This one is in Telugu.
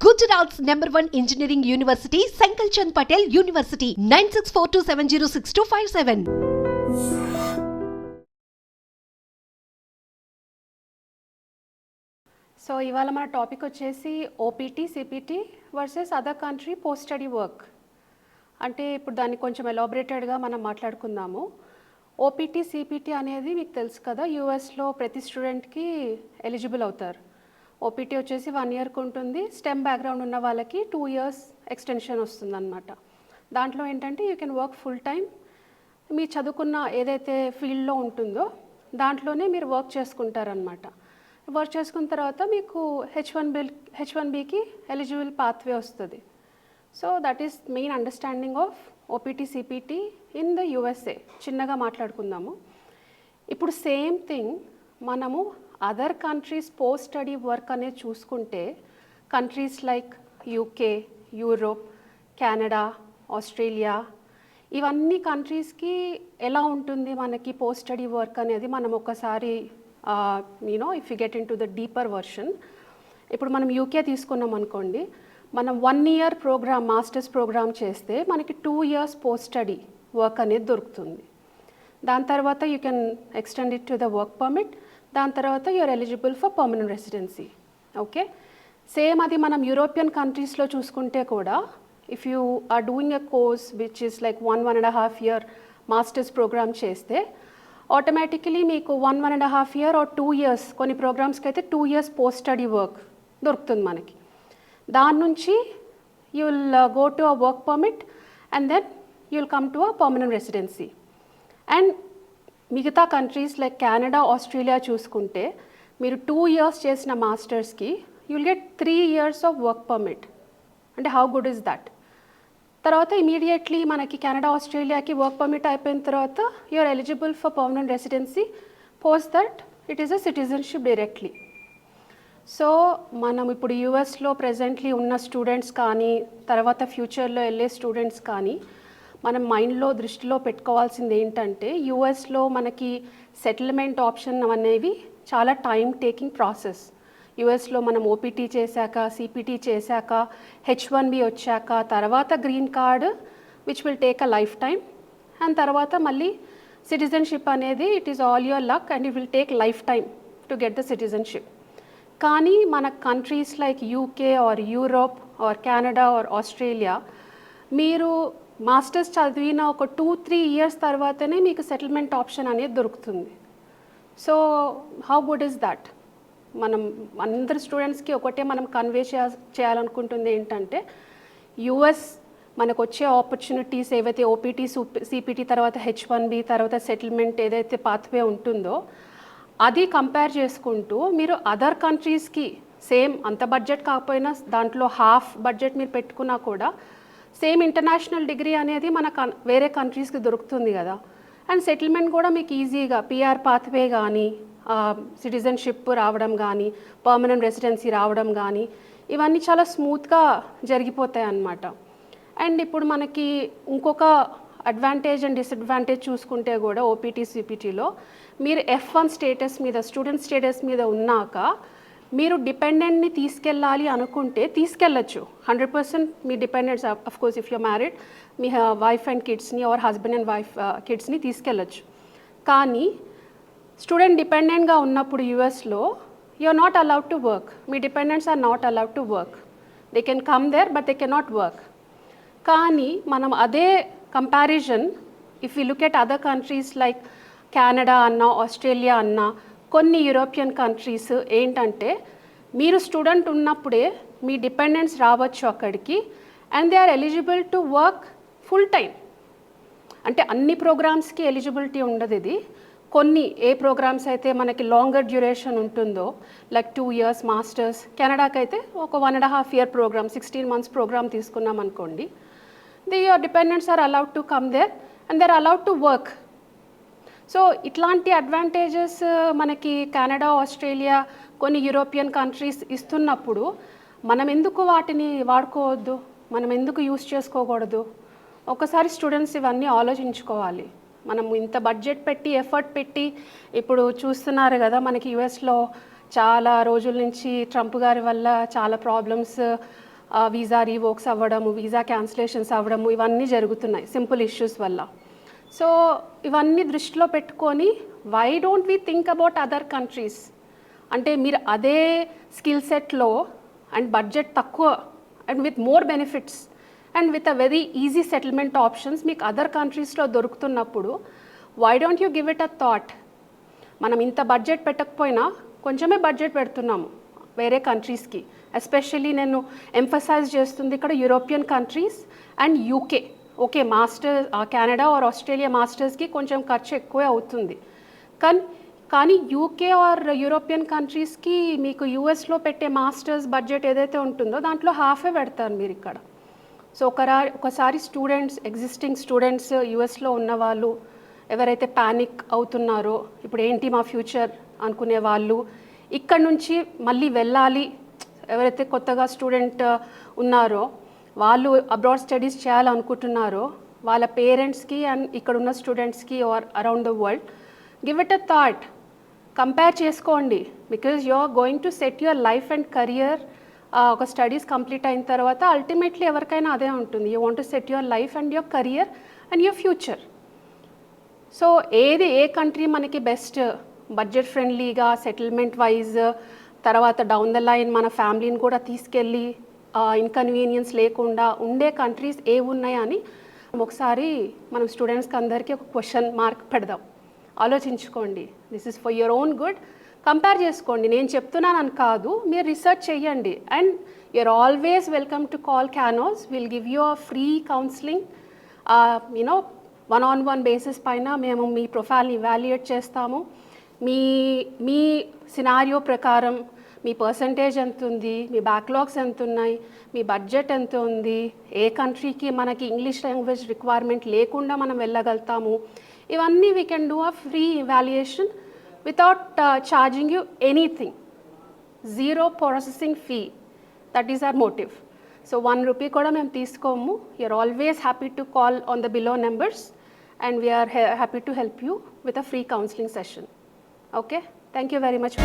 Gujarat's #1 engineering university, Sankalchand Patel University, 9642706257. So ఇవాళ మన టాపిక్ వచ్చేసి OPT CPT versus other country post study work. అంటే ఇప్పుడు దాన్ని కొంచెం ఎలాబరేటెడ్గా మనం మాట్లాడుకుందాము. ఓపీటీ సిపిటి అనేది మీకు తెలుసు కదా, యూఎస్లో ప్రతి స్టూడెంట్కి ఎలిజిబుల్ అవుతారు. ఓపీటీ వచ్చేసి 1 ఇయర్కి ఉంటుంది. స్టెమ్ బ్యాక్గ్రౌండ్ ఉన్న వాళ్ళకి 2 ఇయర్స్ ఎక్స్టెన్షన్ వస్తుందన్నమాట. దాంట్లో ఏంటంటే you can work full time. మీ చదువుకున్న ఏదైతే ఫీల్డ్లో ఉంటుందో దాంట్లోనే మీరు వర్క్ చేసుకుంటారనమాట. వర్క్ చేసుకున్న తర్వాత మీకు హెచ్1బికి ఎలిజిబుల్ పాత్వే వస్తుంది. So that is main understanding of OPT CPT in the USA. చిన్నగా మాట్లాడుకుందాము. ఇప్పుడు సేమ్ థింగ్ మనము other countries post study work అనేది చూసుకుంటే countries like UK, Europe, Canada, Australia, ఇవన్నీ కంట్రీస్కి ఎలా ఉంటుంది మనకి పోస్ట్ స్టడీ వర్క్ అనేది మనం ఒకసారి if you get in to the deeper version. ఇప్పుడు మనం యూకే తీసుకున్నాం అనుకోండి, మనం 1 ఇయర్ ప్రోగ్రామ్ మాస్టర్స్ ప్రోగ్రామ్ చేస్తే మనకి 2 ఇయర్స్ పోస్ట్ స్టడీ వర్క్ అనేది దొరుకుతుంది. దాని తర్వాత you can extend it to the work permit. దాని తర్వాత you are eligible for permanent residency. Okay, same అది మనం యూరోపియన్ కంట్రీస్లో చూసుకుంటే కూడా if you are doing a course which is like 1.5 year masters program చేస్తే ఆటోమేటికలీ మీకు 1.5 ఇయర్ ఆర్ 2 ఇయర్స్, కొన్ని ప్రోగ్రామ్స్కి అయితే 2 ఇయర్స్ పోస్ట్ స్టడీ వర్క్ దొరుకుతుంది మనకి. దాని నుంచి you will go to a work permit and then you will come to a permanent residency. And మిగతా కంట్రీస్ లైక్ కెనడా, ఆస్ట్రేలియా చూసుకుంటే మీరు 2 ఇయర్స్ చేసిన మాస్టర్స్కి you will get 3 years of work permit. అంటే హౌ గుడ్ ఇస్ దట్? తర్వాత ఇమీడియట్లీ మనకి కెనడా, ఆస్ట్రేలియాకి వర్క్ పర్మిట్ అయిపోయిన తర్వాత you are eligible for permanent residency. Post that it is a citizenship directly. So మనం ఇప్పుడు యూఎస్లో ప్రెజెంట్లీ ఉన్న స్టూడెంట్స్ కానీ, తర్వాత ఫ్యూచర్లో వెళ్ళే స్టూడెంట్స్ కానీ, మనం మైండ్లో దృష్టిలో పెట్టుకోవాల్సింది ఏంటంటే యూఎస్లో మనకి సెటిల్మెంట్ ఆప్షన్ అనేవి చాలా టైం టేకింగ్ ప్రాసెస్. యూఎస్లో మనం ఓపీటీ చేశాక, సిపిటీ చేశాక, హెచ్1బి వచ్చాక, తర్వాత green card which will take a life time, and తర్వాత మళ్ళీ సిటిజన్షిప్ అనేది it is all your luck and it will take life time to get the citizenship. కానీ మన countries like UK or Europe or Canada or Australia మీరు మాస్టర్స్ చదివిన ఒక 2-3 ఇయర్స్ తర్వాతనే మీకు సెటిల్మెంట్ ఆప్షన్ అనేది దొరుకుతుంది. So how good is that? మనం అందరు స్టూడెంట్స్కి ఒకటే మనం కన్వే చేయాలనుకుంటుంది ఏంటంటే యూఎస్ మనకు వచ్చే ఆపర్చునిటీస్ ఏవైతే ఓపీటీ, సిపిటీ తర్వాత హెచ్1బి తర్వాత సెటిల్మెంట్ ఏదైతే పాత్వే ఉంటుందో అది కంపేర్ చేసుకుంటూ మీరు అదర్ కంట్రీస్కి సేమ్ అంత బడ్జెట్ కాకపోయినా దాంట్లో హాఫ్ బడ్జెట్ మీరు పెట్టుకున్నా కూడా సేమ్ ఇంటర్నేషనల్ డిగ్రీ అనేది మన వేరే కంట్రీస్కి దొరుకుతుంది కదా. అండ్ సెటిల్మెంట్ కూడా మీకు ఈజీగా పిఆర్ పాత్వే కానీ, సిటిజన్షిప్ రావడం కానీ, పర్మనెంట్ రెసిడెన్సీ రావడం కానీ, ఇవన్నీ చాలా స్మూత్గా జరిగిపోతాయి అన్నమాట. అండ్ ఇప్పుడు మనకి ఇంకొక అడ్వాంటేజ్ అండ్ డిసడ్వాంటేజ్ చూసుకుంటే కూడా ఓపీటీ సిపిటీలో మీరు F1 స్టేటస్ మీద, స్టూడెంట్ స్టేటస్ మీద ఉన్నాక మీరు డిపెండెంట్ని తీసుకెళ్ళాలి అనుకుంటే తీసుకెళ్ళచ్చు. 100% మీ dependents, of course if you married మీ వైఫ్ అండ్ కిడ్స్ని ఆర్ హస్బెండ్ అండ్ వైఫ్ కిడ్స్ని తీసుకెళ్ళచ్చు. కానీ స్టూడెంట్ డిపెండెంట్గా ఉన్నప్పుడు యూఎస్లో you are not allowed to work. మీ dependents are not allowed to work. They can come there but they can not work. కానీ మనం అదే comparison if you look at other countries like Canada అన్నా, ఆస్ట్రేలియా అన్నా, కొన్ని యూరోపియన్ కంట్రీస్ ఏంటంటే మీరు స్టూడెంట్ ఉన్నప్పుడే మీ డిపెండెంట్స్ రావచ్చు అక్కడికి and they are eligible to work full time. అంటే అన్ని ప్రోగ్రామ్స్కి ఎలిజిబిలిటీ ఉండదు ఇది. కొన్ని ఏ ప్రోగ్రామ్స్ అయితే మనకి లాంగర్ డ్యూరేషన్ ఉంటుందో లైక్ 2 ఇయర్స్ మాస్టర్స్, కెనడాకి అయితే ఒక 1.5 ఇయర్ ప్రోగ్రామ్ 16 మంత్స్ ప్రోగ్రామ్ తీసుకున్నాం అనుకోండి, your dependents are allowed to come there and they are allowed to work. So ఇట్లాంటి అడ్వాంటేజెస్ మనకి కెనడా, ఆస్ట్రేలియా, కొన్ని యూరోపియన్ కంట్రీస్ ఇస్తున్నప్పుడు మనం ఎందుకు వాటిని వాడుకోవద్దు, మనం ఎందుకు యూస్ చేసుకోకూడదు? ఒకసారి స్టూడెంట్స్ ఇవన్నీ ఆలోచించుకోవాలి. మనం ఇంత బడ్జెట్ పెట్టి, ఎఫర్ట్ పెట్టి ఇప్పుడు చూస్తున్నారు కదా మనకి యూఎస్లో చాలా రోజుల నుంచి ట్రంప్ గారి వల్ల చాలా ప్రాబ్లమ్స్, వీసా రీవోక్స్ అవ్వడము, వీసా క్యాన్సిలేషన్స్ అవ్వడము, ఇవన్నీ జరుగుతున్నాయి సింపుల్ ఇష్యూస్ వల్ల. సో ఇవన్నీ దృష్టిలో పెట్టుకొని why don't we think about other countries, అంటే మీరు అదే స్కిల్ సెట్లో అండ్ బడ్జెట్ తక్కువ and with more benefits and with a very easy settlement options మీకు అదర్ కంట్రీస్లో దొరుకుతున్నప్పుడు why don't you give it a thought. మనం ఇంత బడ్జెట్ పెట్టకపోయినా కొంచెమే బడ్జెట్ పెడుతున్నాము వేరే కంట్రీస్కి. ఎస్పెషల్లీ నేను ఎంఫసైజ్ చేస్తుంది ఇక్కడ European countries and UK. Okay, masters Canada or Australia మాస్టర్స్కి కొంచెం ఖర్చు ఎక్కువే అవుతుంది, కానీ యూకే ఆర్ యూరోపియన్ కంట్రీస్కి మీకు యూఎస్లో పెట్టే మాస్టర్స్ బడ్జెట్ ఏదైతే ఉంటుందో దాంట్లో హాఫే పెడతారు మీరు ఇక్కడ. సో ఒకసారి స్టూడెంట్స్, ఎగ్జిస్టింగ్ స్టూడెంట్స్ యూఎస్లో ఉన్న వాళ్ళు ఎవరైతే ప్యానిక్ అవుతున్నారో, ఇప్పుడు ఏంటి మా ఫ్యూచర్ అనుకునే వాళ్ళు, ఇక్కడ నుంచి మళ్ళీ వెళ్ళాలి, ఎవరైతే కొత్తగా స్టూడెంట్ ఉన్నారో వాళ్ళు అబ్రాడ్ స్టడీస్ చేయాలనుకుంటున్నారో వాళ్ళ పేరెంట్స్కి అండ్ ఇక్కడ ఉన్న స్టూడెంట్స్కి or around the world give it a thought. Compare చేసుకోండి, because you are going to set your life and career. ఒక స్టడీస్ కంప్లీట్ అయిన తర్వాత అల్టిమేట్లీ ఎవరికైనా అదే ఉంటుంది, you want to set your life and your career and your future. So ఏ కంట్రీ మనకి బెస్ట్, బడ్జెట్ ఫ్రెండ్లీగా, సెటిల్మెంట్ వైజ్, తర్వాత డౌన్ ద లైన్ మన ఫ్యామిలీని కూడా తీసుకెళ్ళి ఇన్కన్వీనియన్స్ లేకుండా ఉండే కంట్రీస్ ఏవి ఉన్నాయని ఒకసారి మనం స్టూడెంట్స్కి అందరికీ ఒక క్వశ్చన్ మార్క్ పెడదాం. ఆలోచించుకోండి, this is for your own good. Compare చేసుకోండి, నేను చెప్తున్నానని కాదు, మీరు రీసెర్చ్ చేయండి. And you're always welcome to call Canos. Will give you a free counselling. You know 1-on-1 basis పైన మేము మీ ప్రొఫైల్ని ఇవాల్యుయేట్ చేస్తాము. మీ సినారియో ప్రకారం మీ పర్సంటేజ్ ఎంత ఉంది, మీ బ్యాక్లాగ్స్ ఎంత ఉన్నాయి, మీ బడ్జెట్ ఎంత ఉంది, ఏ కంట్రీకి మనకి ఇంగ్లీష్ లాంగ్వేజ్ రిక్వైర్మెంట్ లేకుండా మనం వెళ్ళగలుగుతాము, ఇవన్నీ we can do a free evaluation without charging you anything. Zero processing fee, that is our motive. So 1 rupee కూడా మేము తీసుకోము. You are always happy to call on the below numbers and we are happy to help you with a free counseling session. Okay, thank you very much.